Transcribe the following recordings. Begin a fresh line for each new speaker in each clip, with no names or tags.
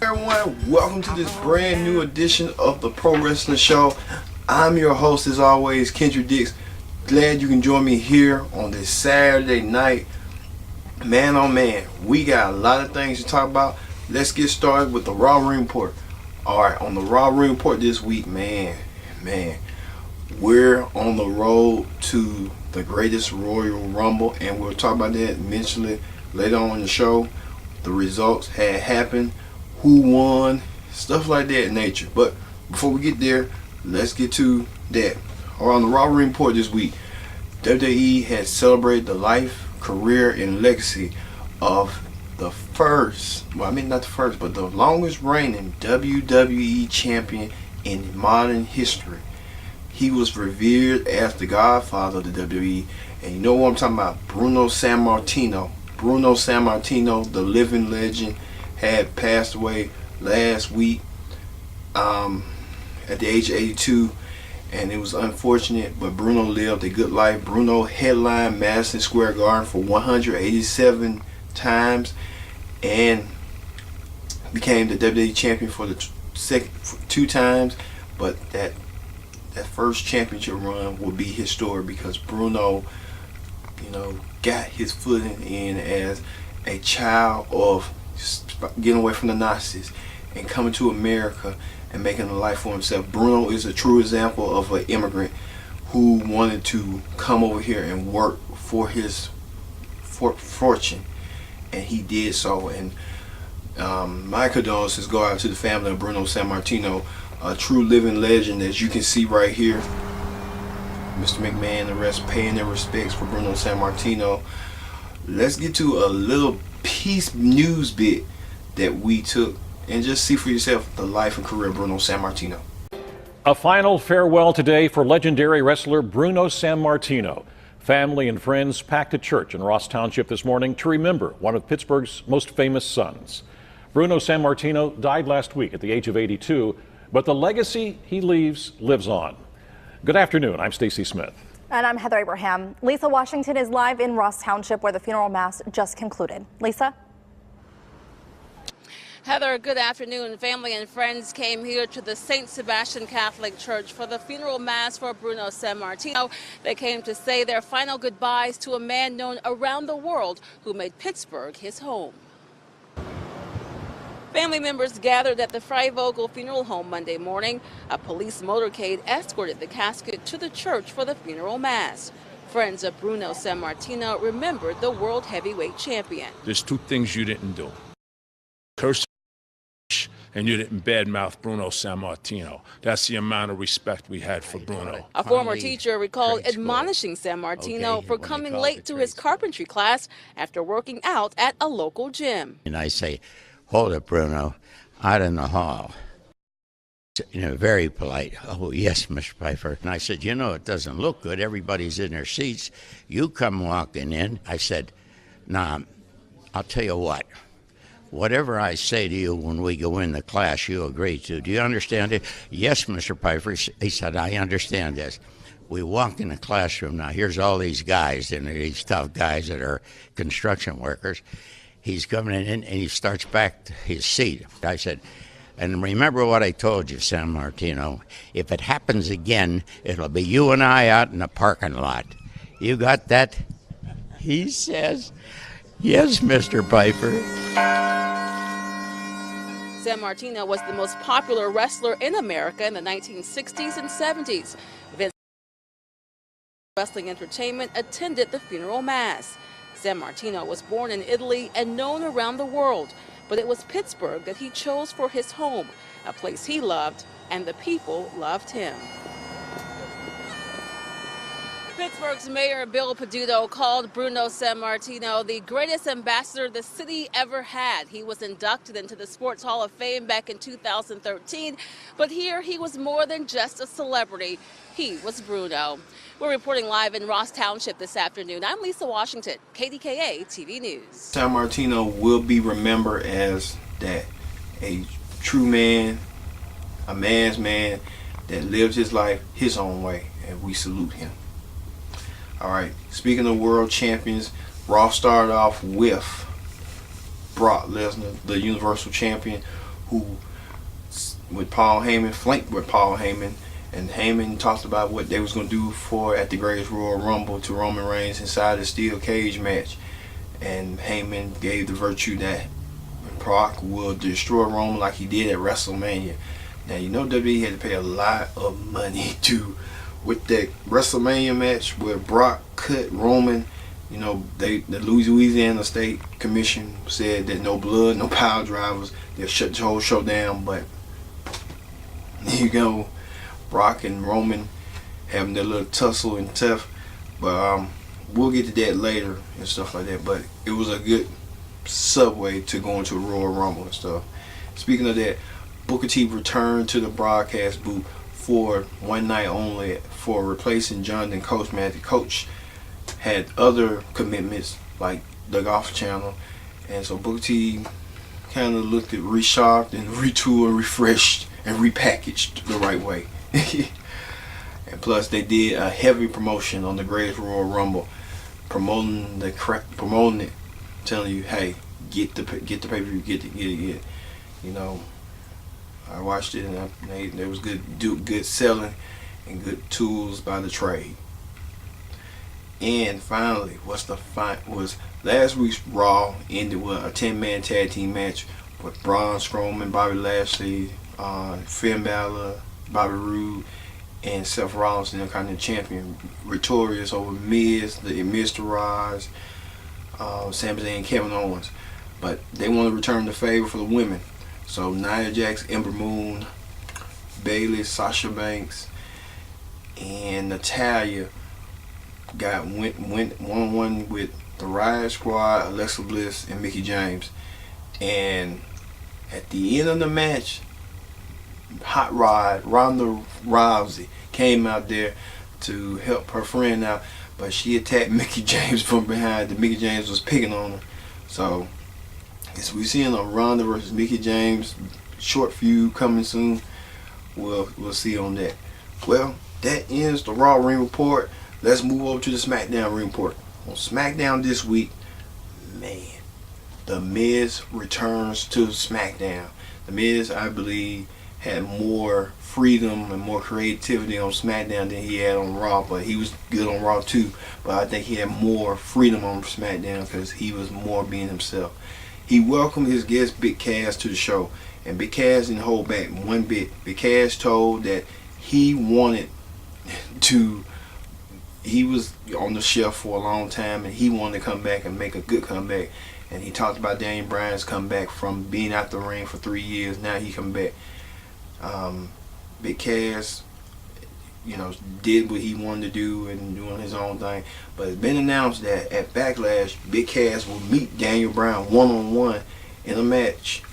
Everyone, welcome to this brand new edition of the Pro Wrestling Show. I'm your host as always, Kendrick Dix. Glad you can join me here on this Saturday night. Man, oh man, we got a lot of things to talk about. Let's get started with the Raw Ring Report. Alright, on the Raw Ring Report this week, man, we're on the road to the greatest Royal Rumble, and we'll talk about that eventually later on in the show. The results had happened, who won, stuff like that in nature. But before we get there, let's get to that. On the Raw Ring Report this week, WWE has celebrated the life, career, and legacy of the the longest reigning WWE champion in modern history. He was revered as the godfather of the WWE, and you know what I'm talking about, Bruno Sammartino. Bruno Sammartino, the living legend, had passed away last week at the age of 82, and it was unfortunate, but Bruno lived a good life. Bruno headlined Madison Square Garden for 187 times and became the WWE champion for the two times, but that first championship run will be historic because Bruno, got his footing in as a child of getting away from the Nazis and coming to America and making a life for himself. Bruno is a true example of an immigrant who wanted to come over here and work for his fortune, and he did so. And my condolences go out to the family of Bruno Sammartino, a true living legend, as you can see right here. Mr. McMahon and the rest paying their respects for Bruno Sammartino. Let's get to a little piece news bit that we took and just see for yourself the life and career of Bruno Sammartino.
A final farewell today for legendary wrestler Bruno Sammartino. Family and friends packed a church in Ross Township this morning to remember one of Pittsburgh's most famous sons. Bruno Sammartino died last week at the age of 82, but the legacy he leaves lives on. Good afternoon, I'm Stacy Smith.
And I'm Heather Abraham. Lisa Washington is live in Ross Township where the funeral mass just concluded. Lisa?
Heather, good afternoon. Family and friends came here to the St. Sebastian Catholic Church for the funeral mass for Bruno Sammartino. They came to say their final goodbyes to a man known around the world who made Pittsburgh his home. Family members gathered at the Freivogel Funeral Home Monday morning. A police motorcade escorted the casket to the church for the funeral mass. Friends of Bruno Sammartino remembered the world heavyweight champion.
There's two things you didn't do. Curse and you didn't badmouth Bruno Sammartino. That's the amount of respect we had for Bruno.
A former teacher recalled admonishing Sammartino for coming late to his carpentry class after working out at a local gym.
And I say, "Hold it, Bruno, out in the hall." Very polite. "Oh, yes, Mr. Pfeiffer." And I said, "It doesn't look good. Everybody's in their seats. You come walking in." I said, "Nah, I'll tell you what. Whatever I say to you when we go in the class, you agree to. Do you understand it?" "Yes, Mr. Pfeiffer." He said, "I understand this." We walk in the classroom. Now, here's all these guys, and these tough guys that are construction workers. He's coming in, and he starts back to his seat. I said, "And remember what I told you, Sammartino. If it happens again, it'll be you and I out in the parking lot. You got that?" He says, "Yes, Mr. Pfeiffer."
Sammartino was the most popular wrestler in America in the 1960s and 70s. Vince Wrestling Entertainment attended the funeral mass. Sammartino was born in Italy and known around the world, but it was Pittsburgh that he chose for his home, a place he loved and the people loved him. Pittsburgh's Mayor Bill Peduto called Bruno Sammartino the greatest ambassador the city ever had. He was inducted into the Sports Hall of Fame back in 2013, but here he was more than just a celebrity. He was Bruno. We're reporting live in Ross Township this afternoon. I'm Lisa Washington, KDKA TV News.
Sammartino will be remembered as that, a true man, a man's man that lived his life his own way, and we salute him. All right, speaking of world champions, Raw started off with Brock Lesnar, the Universal Champion, who with Paul Heyman, flanked with Paul Heyman, and Heyman talked about what they was going to do for at the Greatest Royal Rumble to Roman Reigns inside the steel cage match. And Heyman gave the virtue that Brock will destroy Roman like he did at WrestleMania. Now, you know WWE had to pay a lot of money with that WrestleMania match where Brock cut Roman. You know, the Louisiana State Commission said that no blood, no power drivers, they'll shut the whole show down. But you go, Brock and Roman having their little tussle and tough. But we'll get to that later and stuff like that. But it was a good subway to go into a Royal Rumble and stuff. Speaking of that, Booker T returned to the broadcast booth for one night only for replacing Jonathan Coachman. The coach had other commitments like the Golf Channel, and so Booker T kind of looked at reshopped and retooled, refreshed, and repackaged the right way. And plus, they did a heavy promotion on the Greatest Royal Rumble, promoting it, telling you, hey, get the pay-per-view, get it. You know, I watched it, and there was good selling and good tools by the trade. And finally, was last week's Raw ended with a 10-man tag team match with Braun Strowman, Bobby Lashley, Finn Balor, Bobby Roode, and Seth Rollins, the Intercontinental Champion, victorious over Miz, the Miztourage, Sami Zayn, and Kevin Owens. But they want to return the favor for the women. So Nia Jax, Ember Moon, Bayley, Sasha Banks, and Natalya went one-on-one with the Riot Squad, Alexa Bliss, and Mickie James. And at the end of the match, Hot Rod Ronda Rousey came out there to help her friend out, but she attacked Mickie James from behind. The Mickie James was picking on her. So as we seeing a Ronda versus Mickie James short feud coming soon. We'll see on that. Well, that ends the Raw Ring Report. Let's move over to the SmackDown Ring Report. On SmackDown this week, man, The Miz returns to SmackDown. The Miz, I believe, had more freedom and more creativity on SmackDown than he had on Raw, but he was good on Raw too. But I think he had more freedom on SmackDown because he was more being himself. He welcomed his guest Big Cass to the show, and Big Cass didn't hold back one bit. Big Cass told that he wanted to. He was on the shelf for a long time, and he wanted to come back and make a good comeback. And he talked about Daniel Bryan's comeback from being out the ring for 3 years. Now he come back. Big Cass, did what he wanted to do and doing his own thing. But it's been announced that at Backlash, Big Cass will meet Daniel Bryan one-on-one in a match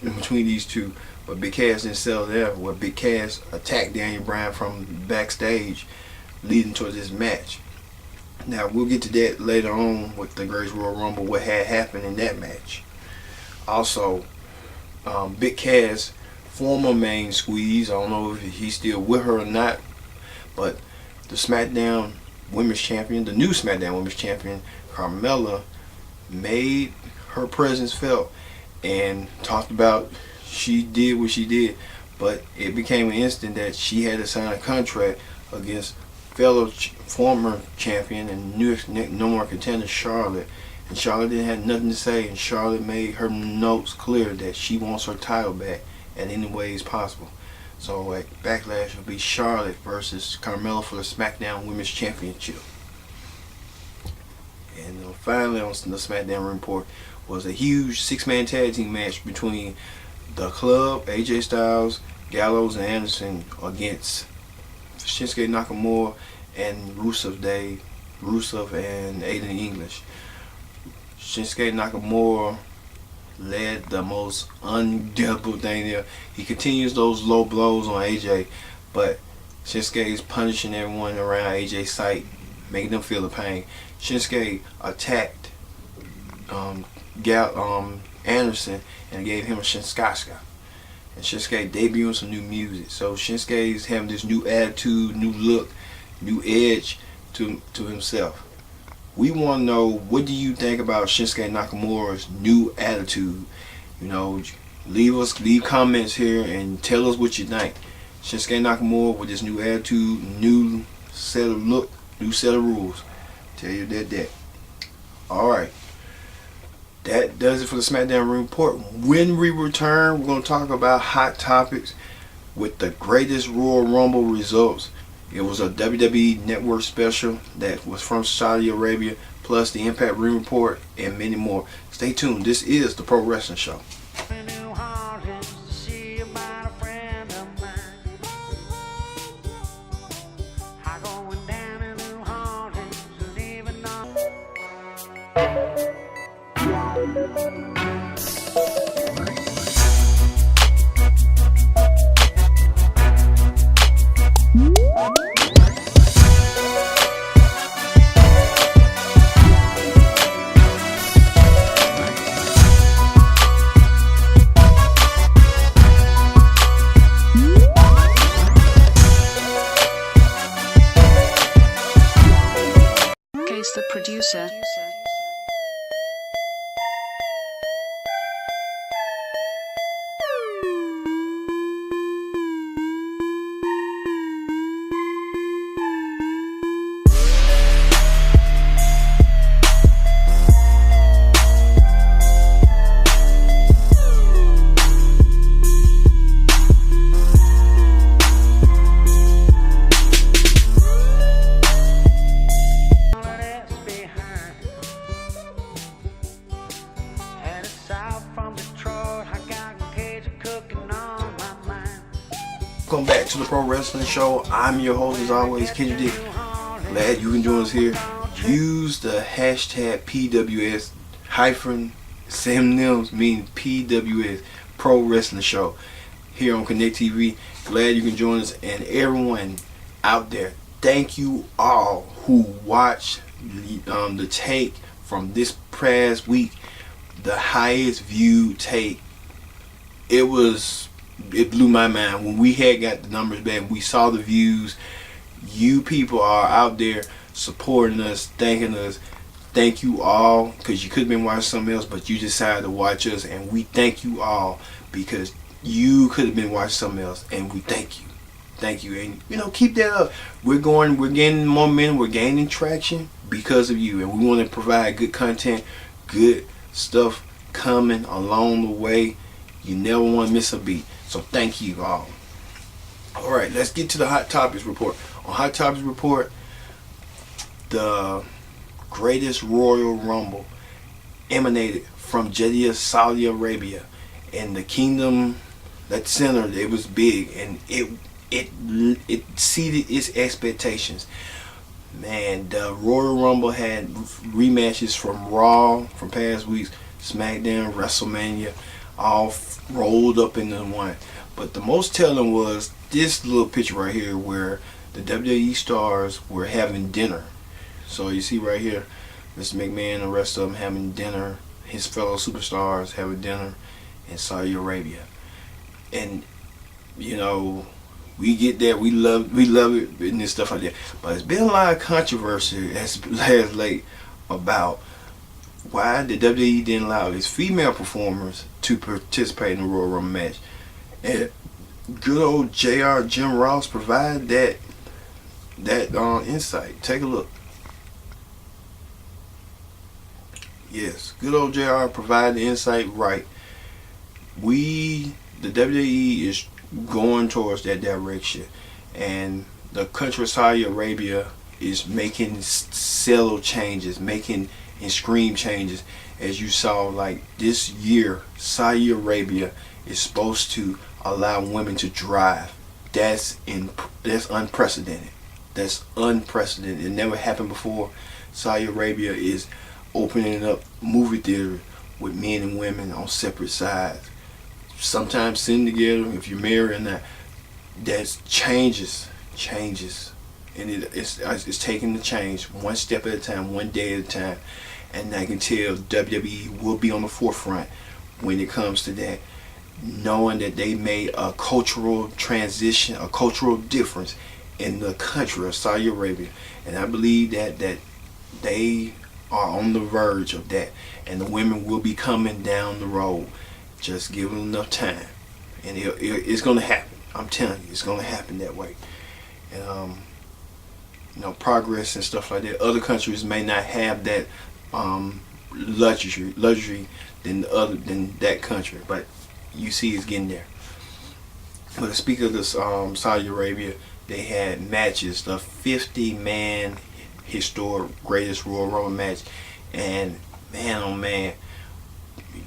in between these two. But Big Cass didn't sell there, where Big Cass attacked Daniel Bryan from backstage, leading towards this match. Now, we'll get to that later on with the Greatest Royal Rumble, what had happened in that match. Also, Big Cass, former main squeeze, I don't know if he's still with her or not, but the SmackDown Women's Champion, the new SmackDown Women's Champion, Carmella, made her presence felt and talked about she did what she did, but it became an instant that she had to sign a contract against fellow former champion and new no more contender Charlotte, and Charlotte didn't have nothing to say, and Charlotte made her notes clear that she wants her title back in any ways possible. So at Backlash will be Charlotte versus Carmella for the SmackDown Women's Championship. And finally on the SmackDown report was a huge 6-man tag team match between the Club, AJ Styles, Gallows, and Anderson against Shinsuke Nakamura and Rusev and Aiden English. Shinsuke Nakamura led the most undeadable thing there. He continues those low blows on AJ, but Shinsuke is punishing everyone around AJ's site, making them feel the pain. Shinsuke attacked Anderson and gave him a Shinskashka. And Shinsuke debuting some new music. So Shinsuke is having this new attitude, new look, new edge to himself. We want to know, what do you think about Shinsuke Nakamura's new attitude? leave comments here and tell us what you think. Shinsuke Nakamura with this new attitude, new set of look, new set of rules. Tell you that. Alright. That does it for the SmackDown report. When we return, we're going to talk about hot topics with the greatest Royal Rumble results. It was a WWE Network special that was from Saudi Arabia, plus the Impact Ring Report and many more. Stay tuned. This is the Pro Wrestling Show.
The producer.
Welcome back to the Pro Wrestling Show. I'm your host as always, Kenny Dick. Glad you can join us here. Use the hashtag PWS hyphen Sam Nims, meaning PWS Pro Wrestling Show here on Connect TV. Glad you can join us, and everyone out there, thank you all who watched the take from this past week, the highest viewed take. It blew my mind when we had got the numbers back. We saw the views. You people are out there supporting us, thanking us. Thank you all, because you could have been watching something else, but you decided to watch us, and we thank you all because you could have been watching something else, and we thank you. Thank you, and keep that up. We're gaining momentum, we're gaining traction because of you, and we want to provide good content, good stuff coming along the way. You never want to miss a beat. So thank you all. Alright, let's get to the Hot Topics report. On Hot Topics report, the greatest Royal Rumble emanated from Jeddah, Saudi Arabia. And the kingdom, that center, it was big, and it exceeded its expectations. Man, the Royal Rumble had rematches from Raw, from past weeks, SmackDown, WrestleMania, all rolled up into one. But the most telling was this little picture right here where the WWE stars were having dinner. So you see right here, Mr. McMahon and the rest of them having dinner, his fellow superstars having dinner in Saudi Arabia. And we get that, we love it and this stuff like that. But it's been a lot of controversy as late about why the WWE didn't allow its female performers to participate in the Royal Rumble match. And good old JR Jim Ross provided that insight. Take a look. Yes, good old JR provided the insight right. The WWE is going towards that direction, and the country of Saudi Arabia is making subtle changes, making extreme changes. As you saw, like this year, Saudi Arabia is supposed to allow women to drive. That's unprecedented. That's unprecedented. It never happened before. Saudi Arabia is opening up movie theaters with men and women on separate sides. Sometimes sitting together, if you're married or not. That's changes, and it's taking the change one step at a time, one day at a time. And I can tell WWE will be on the forefront when it comes to that, knowing that they made a cultural transition, a cultural difference in the country of Saudi Arabia. And I believe that they are on the verge of that, and the women will be coming down the road. Just give them enough time, and it's going to happen. I'm telling you, it's going to happen that way. And progress and stuff like that. Other countries may not have that luxury than that country, but you see it's getting there. But to speak of this, Saudi Arabia, they had matches, the 50-man historic greatest Royal Rumble match, and man oh man,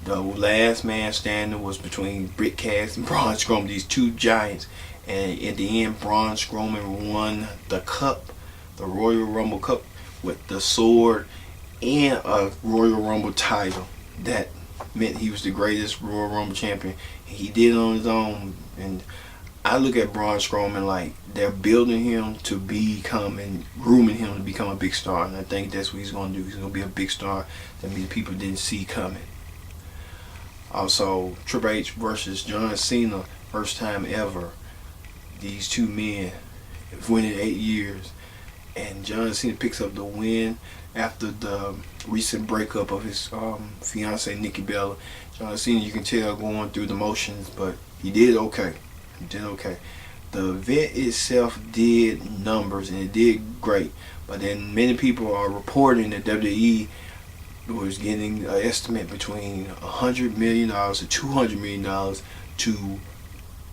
the last man standing was between Britt Cass and Braun Strowman, these two giants, and at the end Braun Strowman won the cup, the Royal Rumble Cup, with the sword and a Royal Rumble title. That meant he was the greatest Royal Rumble champion. He did it on his own, and I look at Braun Strowman like they're building him to become and grooming him to become a big star, and I think that's what he's going to do. He's going to be a big star that many people didn't see coming. Also, Triple H versus John Cena, first time ever. These two men have won in 8 years, and John Cena picks up the win after the recent breakup of his fiancee Nikki Bella. John Cena, you can tell, going through the motions, but he did okay. He did okay. The event itself did numbers, and it did great. But then many people are reporting that WWE was getting an estimate between $100 million to $200 million to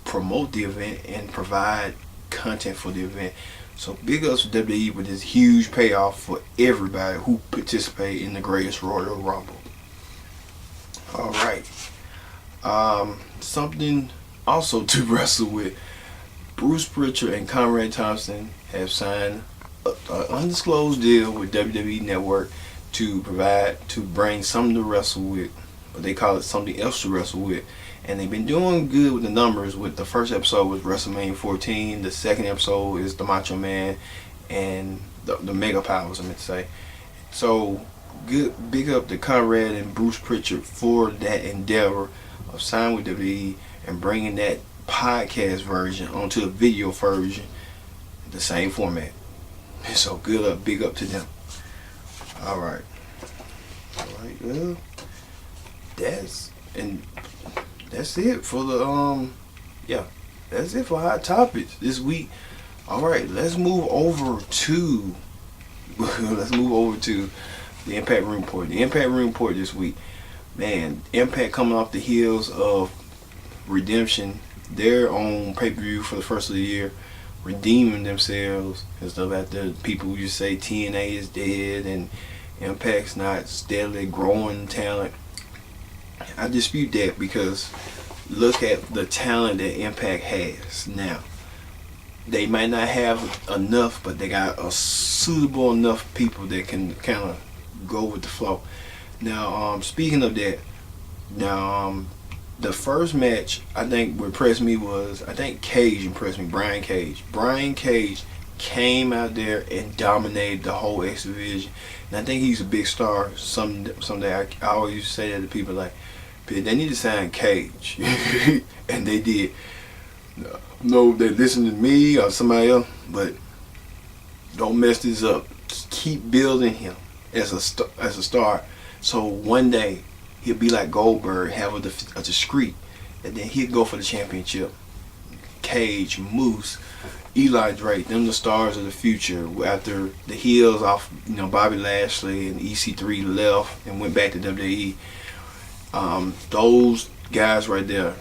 promote the event and provide content for the event. So big ups to WWE with this huge payoff for everybody who participate in the greatest Royal Rumble. All right. Something also to wrestle with. Bruce Prichard and Conrad Thompson have signed an undisclosed deal with WWE Network to bring something to wrestle with, but they call it something else to wrestle with. And they've been doing good with the numbers. With the first episode was WrestleMania 14. The second episode is the Macho Man and the Mega Powers, I meant to say. So good, big up to Conrad and Bruce Prichard for that endeavor of signing with WWE and bringing that podcast version onto a video version, the same format. So good up, big up to them. All right. Well, that's it for the that's it for Hot Topics this week. All right, let's move over to the Impact Room Report. The Impact Room Report this week, man. Impact coming off the heels of Redemption, their own pay-per-view for the first of the year, redeeming themselves and stuff. After people just say TNA is dead and Impact's not steadily growing talent, I dispute that, because look at the talent that Impact has now. They might not have enough, but they got a suitable enough people that can kind of go with the flow. Now, speaking of that, the first match I think what impressed me was, I think Cage impressed me, Brian Cage. Brian Cage came out there and dominated the whole X Division. And I think he's a big star. Someday I always say that to people, like, they need to sign Cage. And they did. No, they listen to me or somebody else, but don't mess this up. Just keep building him as a star. So one day he'll be like Goldberg, have a discreet, and then he'll go for the championship. Cage, Moose, Eli Drake, them the stars of the future. After the heels off, Bobby Lashley and EC3 left and went back to WWE. Those guys right there,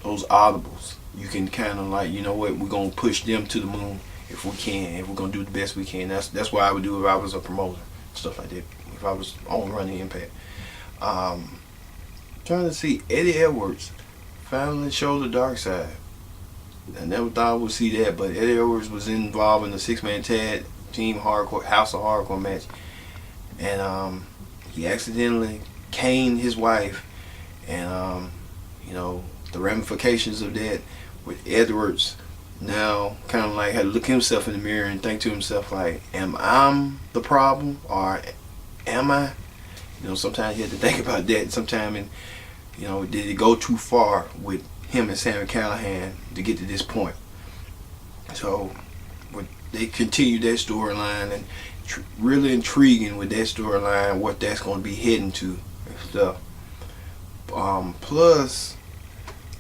those audibles, you can kind of like, we're gonna push them to the moon if we can. If we're gonna do the best we can. That's what I would do if I was a promoter, stuff like that. If I was on running Impact. Trying to see, Eddie Edwards finally showed the dark side. I never thought I would see that, but Eddie Edwards was involved in the 6-man tag team hardcore House of Hardcore match, and he accidentally caned his wife, and the ramifications of that with Edwards now kind of like had to look himself in the mirror and think to himself, like, am I the problem or am I? Sometimes you have to think about that. Sometimes, and did it go too far with him and Sami Callihan to get to this point? So they continue that storyline, and really intriguing with that storyline, what that's going to be heading to and stuff. Plus,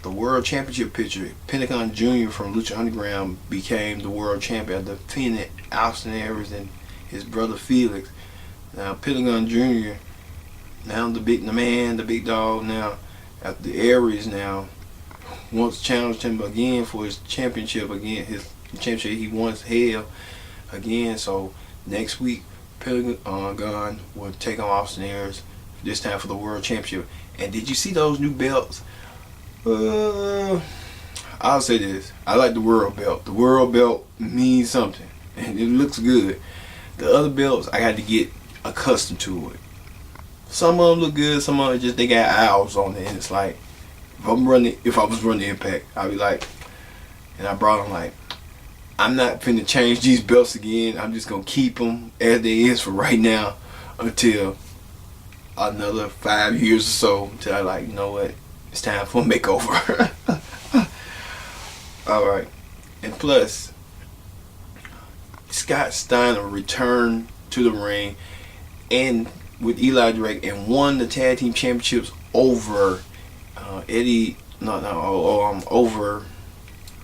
the World Championship picture, Pentagon Jr. from Lucha Underground became the world champion after defeating Austin Aries and his brother Felix. Now Pentagon Jr. now the big dog now after the Aries now wants to challenge him again for his championship again. His championship he once held again. So next week Pentagon will take on Austin Aries, this time for the World Championship. And did you see those new belts? I'll say this. I like the World Belt. The World Belt means something. And it looks good. The other belts, I got to get accustomed to it. Some of them look good. Some of them just, they got owls on it. And it's like, if I was running Impact, I'd be like, and I brought them like, I'm not finna change these belts again. I'm just gonna keep them as they is for right now until another 5 years or so. Until I like, you know what? It's time for a makeover. Alright. And plus, Scott Steiner returned to the ring and with Eli Drake and won the tag team championships over over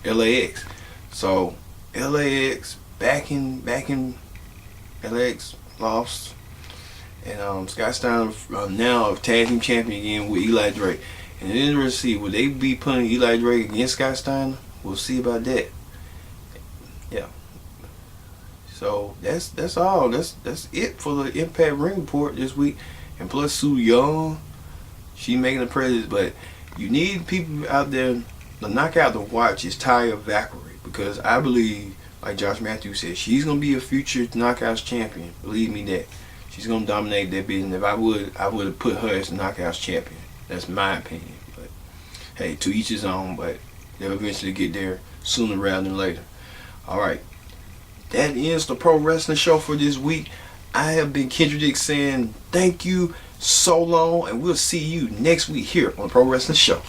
LAX. So LAX back in LAX lost, and Scott Steiner now tag team champion again with Eli Drake. And then we'll see, will they be putting Eli Drake against Scott Steiner? We'll see about that. Yeah. So that's all. That's it for the Impact Ring Report this week. And plus Sue Young, she making a presence, but you need people out there. The knockout to watch is Taya Valkyrie, because I believe, like Josh Matthews said, she's gonna be a future Knockouts champion. Believe me that. She's gonna dominate that business. If I would have put her as the Knockouts champion. That's my opinion. But hey, to each his own, but they'll eventually get there sooner rather than later. Alright. That ends the Pro Wrestling Show for this week. I have been Kendrick saying thank you so long, and we'll see you next week here on the Pro Wrestling Show.